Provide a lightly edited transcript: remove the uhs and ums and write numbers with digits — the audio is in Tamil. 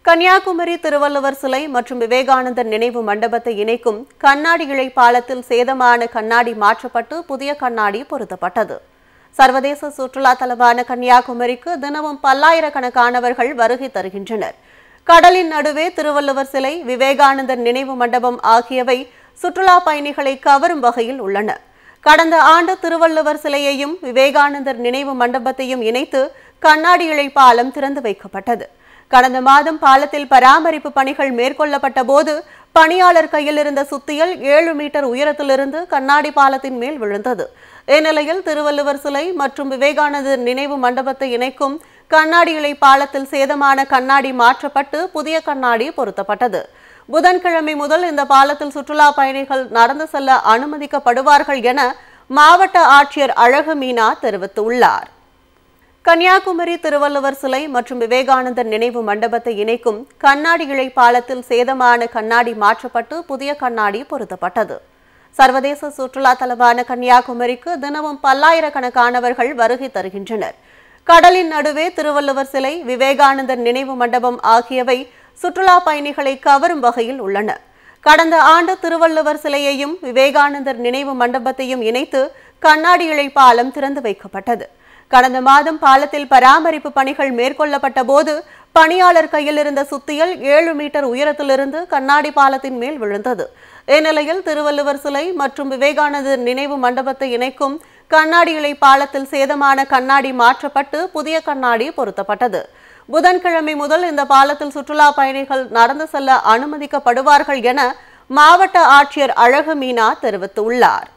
கன்னியாகுமரி திருவள்ளுவர் சிலை மற்றும் விவேகானந்தர் நினைவு மண்டபத்தை இணைக்கும் கண்ணாடி இழை பாலத்தில் சேதமான கண்ணாடி மாற்றப்பட்டு புதிய கண்ணாடி பொருத்தப்பட்டது. சர்வதேச சுற்றுலா தலமான கன்னியாகுமரிக்கு தினமும் பல்லாயிரக்கணக்கானவர்கள் வருகை தருகின்றனர். கடலின் நடுவே திருவள்ளுவர் சிலை, விவேகானந்தர் நினைவு மண்டபம் ஆகியவை சுற்றுலா பயணிகளை கவரும் வகையில் உள்ளன. கடந்த ஆண்டு திருவள்ளுவர் சிலையையும் விவேகானந்தர் நினைவு மண்டபத்தையும் இணைத்து கண்ணாடி இழை பாலம் திறந்து வைக்கப்பட்டது. கடந்த மாதம் பாலத்தில் பராமரிப்பு பணிகள் மேற்கொள்ளப்பட்ட போது பணியாளர் கையில் இருந்த சுத்தியல் 7 மீட்டர் உயரத்திலிருந்து கண்ணாடி பாலத்தின் மேல் விழுந்தது. இந்நிலையில் திருவள்ளுவர் சிலை மற்றும் விவேகானந்தர் நினைவு மண்டபத்தை இணைக்கும் கண்ணாடி இழை பாலத்தில் சேதமான கண்ணாடி மாற்றப்பட்டு புதிய கண்ணாடி பொருத்தப்பட்டது. புதன்கிழமை முதல் இந்த பாலத்தில் சுற்றுலா பயணிகள் நடந்து செல்ல அனுமதிக்கப்படுவார்கள் என மாவட்ட ஆட்சியர் அழகு மீனா தெரிவித்துள்ளார். கன்னியாகுமரி திருவள்ளுவர் சிலை மற்றும் விவேகானந்தர் நினைவு மண்டபத்தை இணைக்கும் கண்ணாடி இழை பாலத்தில் சேதமான கண்ணாடி மாற்றப்பட்டு புதிய கண்ணாடி பொருத்தப்பட்டது. சர்வதேச சுற்றுலா தலமான கன்னியாகுமரிக்கு தினமும் பல்லாயிரக்கணக்கானவர்கள் வருகை தருகின்றனர். கடலின் நடுவே திருவள்ளுவர் சிலை, விவேகானந்தர் நினைவு மண்டபம் ஆகியவை சுற்றுலா பயணிகளை கவரும் வகையில் உள்ளன. கடந்த ஆண்டு திருவள்ளுவர் சிலையையும் விவேகானந்தர் நினைவு மண்டபத்தையும் இணைத்து கண்ணாடி இழை பாலம் திறந்து வைக்கப்பட்டது. கடந்த மாதம் பாலத்தில் பராமரிப்பு பணிகள் மேற்கொள்ளப்பட்ட போது பணியாளர் கையில் இருந்த சுத்தியல் 7 மீட்டர் உயரத்திலிருந்து கண்ணாடி பாலத்தின் மேல் விழுந்தது. இந்நிலையில் திருவள்ளுவர் சிலை மற்றும் விவேகானந்தர் நினைவு மண்டபத்தை இணைக்கும் கண்ணாடி இழை பாலத்தில் சேதமான கண்ணாடி மாற்றப்பட்டு புதிய கண்ணாடி பொருத்தப்பட்டது. புதன்கிழமை முதல் இந்த பாலத்தில் சுற்றுலா பயணிகள் நடந்து செல்ல அனுமதிக்கப்படுவார்கள் என மாவட்ட ஆட்சியர் அழகு மீனா தெரிவித்துள்ளார்.